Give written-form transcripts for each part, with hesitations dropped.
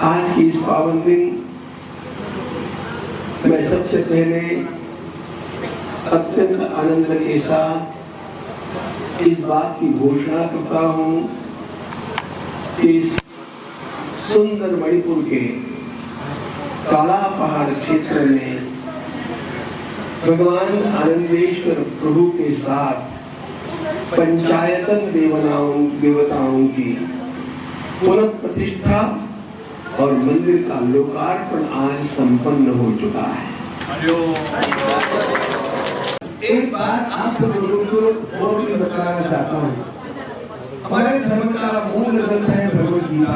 आज की इस पावन दिन मैं सबसे पहले अत्यंत आनंद के साथ इस बात की घोषणा करता हूँ कि इस सुंदर मणिपुर के काला पहाड़ क्षेत्र में भगवान आनंदेश्वर प्रभु के साथ पंचायतन देवताओं की पुनः प्रतिष्ठा और मंदिर का लोकार्पण आज संपन्न हो चुका है। एक बात आप लोगों को और भी बताना चाहता हूँ। हमारे धर्म का मूल ग्रंथ है भगवद गीता।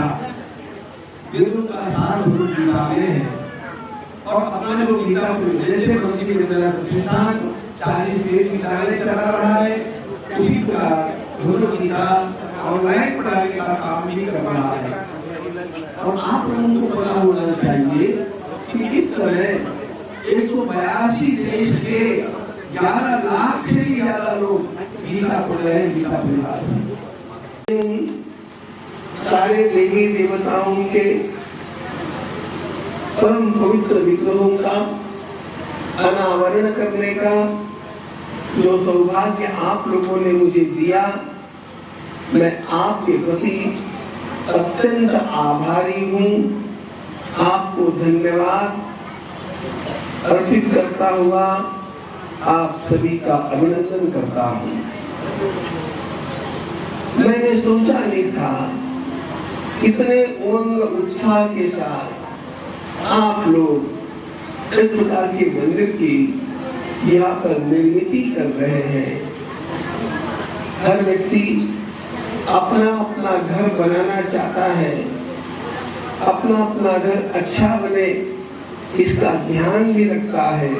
वेदों का सार भगवद गीता में है और अपने लोग गीता को जैसे मंदिर के अंदर प्रतिष्ठान 40 वेद की कार्य चला रहा है, उसी प्रकार भगवद गीता ऑनलाइन पढ़ाने का काम भी कर रहा है। और आप लोगों को पता होना चाहिए कि इस समय 182 देश के 11 लाख से भी ज्यादा लोग गीता पढ़ रहे हैं। गीता परिभाषा सारे देवी देवताओं के परम पवित्र विग्रहों का अनावरण करने का जो सौभाग्य आप लोगों ने मुझे दिया, मैं आपके प्रति अत्यंत आभारी हूँ। आपको धन्यवाद अर्पित करता हुआ आप सभी का अभिनंदन करता हूँ। मैंने सोचा नहीं था इतने उमंग उत्साह के साथ आप लोग इस प्रकार के मंदिर की यहाँ पर निर्मित कर रहे हैं। हर व्यक्ति अपना अपना घर बनाना चाहता है, अपना अपना घर अच्छा बने इसका ध्यान भी रखता है,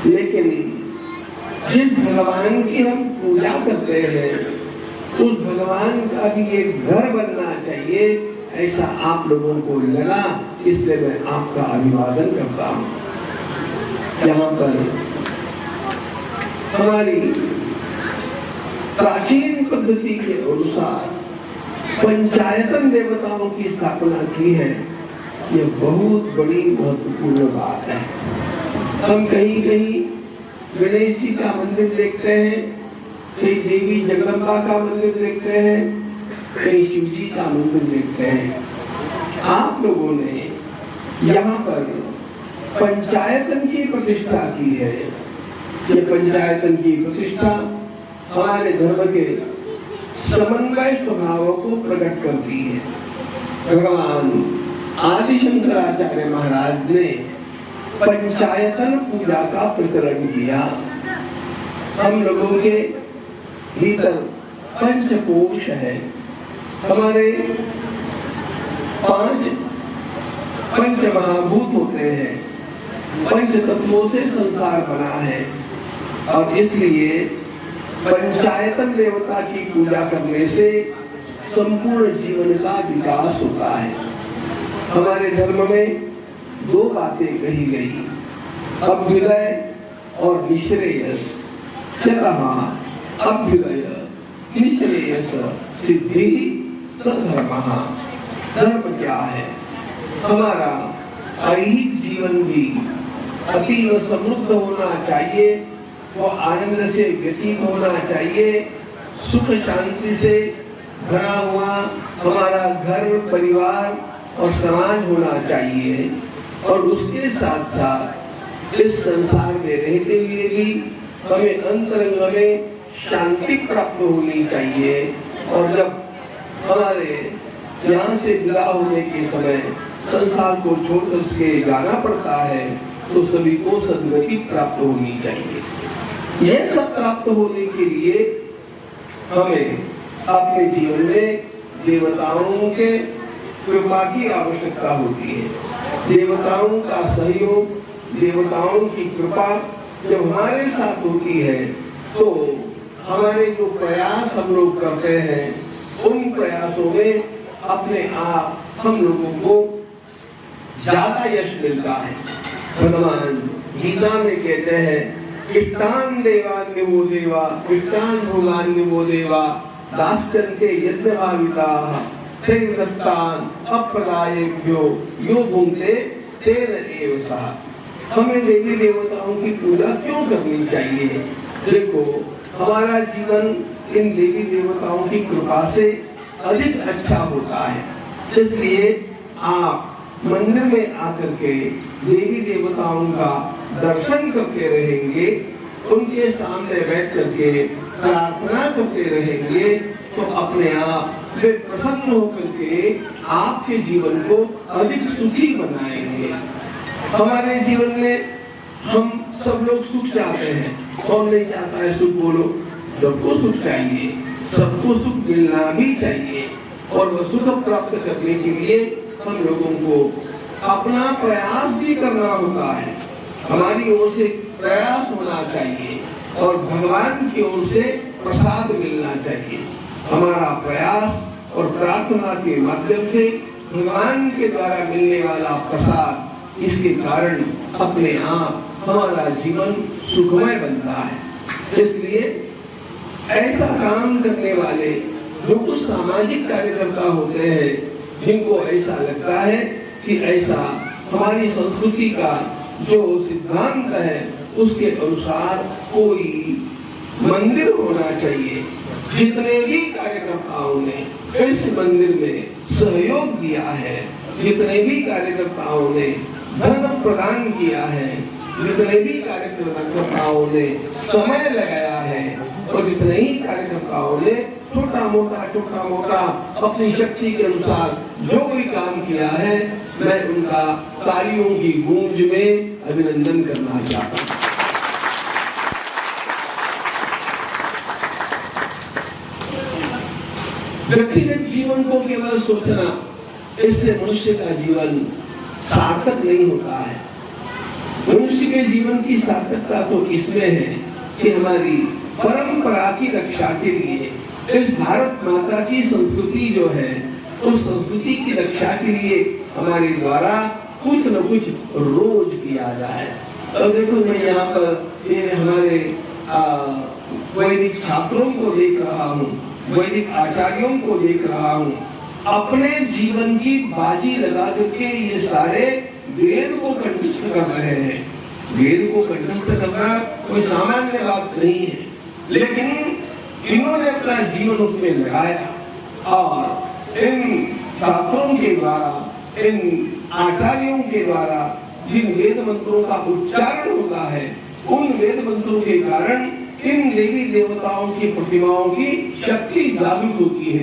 लेकिन जिस भगवान की हम पूजा करते हैं उस भगवान का भी एक घर बनना चाहिए, ऐसा आप लोगों को लगा, इसलिए मैं आपका अभिवादन करता हूँ। यहाँ पर हमारी प्राचीन पद्धति के अनुसार पंचायतन देवताओं की स्थापना की है। यह बहुत बड़ी महत्वपूर्ण बात है। हम कहीं कहीं गणेश जी का मंदिर देखते हैं, कहीं देवी जगदम्बा का मंदिर देखते हैं, कहीं शिव जी का मंदिर देखते हैं। आप लोगों ने यहाँ पर पंचायतन की प्रतिष्ठा की है। ये पंचायतन की प्रतिष्ठा हमारे धर्म के समन्वय स्वभाव को प्रकट करती है। भगवान आदि शंकराचार्य महाराज ने पंचायतन पूजा का प्रचलन किया। हम लोगों के भीतर पंचकोश है। हमारे 5 पंच महाभूत होते हैं। पंच तत्वों से संसार बना है और इसलिए पंचायतन देवता की पूजा करने से संपूर्ण जीवन का विकास होता है। हमारे धर्म में 2 बातें कही गई, अभ्युदय और निश्रेयस। अभ्युदय निश्रेयस सिद्धि सधर्मः। धर्म क्या है? हमारा ऐहिक जीवन भी अतीव समृद्ध होना चाहिए, वो आनंद से व्यतीत होना चाहिए, सुख शांति से भरा हुआ हमारा घर परिवार और समाज होना चाहिए। और उसके साथ साथ इस संसार में रहते हुए भी हमें अंतरंग में शांति प्राप्त होनी चाहिए। और जब हमारे यहाँ से विदा होने के समय संसार को छोड़कर के जाना पड़ता है तो सभी को सद्गति प्राप्त होनी चाहिए। यह सब प्राप्त होने के लिए हमें अपने जीवन में देवताओं के कृपा की आवश्यकता होती है। देवताओं का सहयोग, देवताओं की कृपा जब हमारे साथ होती है तो हमारे जो प्रयास हम लोग करते हैं उन प्रयासों में अपने आप हम लोगों को ज्यादा यश मिलता है। भगवान गीता में कहते हैं, इष्टान देवान्यो देवा इष्टान भोगान्यो देवा दास्यन्ते यज्ञभाविताः ते दत्तान अप्रदायेभ्यो यो भुंक्ते तेन एव सः। हमें देवी देवताओं की पूजा क्यों करनी चाहिए? देखो, हमारा जीवन इन देवी देवताओं की कृपा से अधिक अच्छा होता है। इसलिए आप मंदिर में आकर के देवी देवताओं का दर्शन करते रहेंगे, उनके सामने बैठ करके प्रार्थना करते रहेंगे, तो अपने आप वे प्रसन्न होकर के आपके जीवन को अधिक सुखी बनाएंगे। हमारे जीवन में हम सब लोग सुख चाहते हैं। कौन नहीं चाहता है सुख? बोलो। सबको सुख चाहिए, सबको सुख मिलना भी चाहिए, और वह सुख प्राप्त करने के लिए हम लोगों को अपना प्रयास भी करना होता है। हमारी ओर से प्रयास होना चाहिए और भगवान की ओर से प्रसाद मिलना चाहिए। हमारा प्रयास और प्रार्थना के माध्यम से भगवान के द्वारा मिलने वाला प्रसाद, इसके कारण अपने आप हमारा जीवन सुखमय बनता है। इसलिए ऐसा काम करने वाले जो कुछ सामाजिक कार्यकर्ता होते हैं, जिनको ऐसा लगता है कि ऐसा हमारी संस्कृति का जो सिद्धांत है उसके अनुसार कोई मंदिर होना चाहिए, जितने भी कार्यकर्ताओं ने इस मंदिर में सहयोग दिया है, जितने भी कार्यकर्ताओं ने धन प्रदान किया है, जितने भी कार्यकर्ताओं ने समय लगाया है, और जितने ही कार्यकर्ताओं ने छोटा मोटा अपनी शक्ति के अनुसार जो कोई काम किया है, मैं उनका तालियों की गूंज में अभिनंदन करना चाहता हूँ। व्यक्तिगत जीवन को केवल सोचना, इससे मनुष्य का जीवन सार्थक नहीं होता है। मनुष्य के जीवन की सार्थकता तो इसमें है कि हमारी परंपरा की रक्षा के लिए, इस भारत माता की संस्कृति जो है, उस संस्कृति की रक्षा के लिए हमारे द्वारा कुछ न कुछ रोज किया जाए। अब देखो, मैं यहाँ पर ये हमारे वैदिक छात्रों को देख रहा हूँ, वैदिक आचार्यों को देख रहा हूँ, अपने जीवन की बाजी लगा करके ये सारे वेद को कंठस्थ कर रहे हैं। वेद को कंठस्थ करना कोई सामान्य बात नहीं है, लेकिन इन्होंने अपना जीवन उसमें लगाया, और इन छात्रों के द्वारा, इन आचार्यों के द्वारा जिन वेद मंत्रों का उच्चारण होता है, उन वेद मंत्रों के कारण इन देवी देवताओं की प्रतिमाओं की शक्ति जागृत होती है।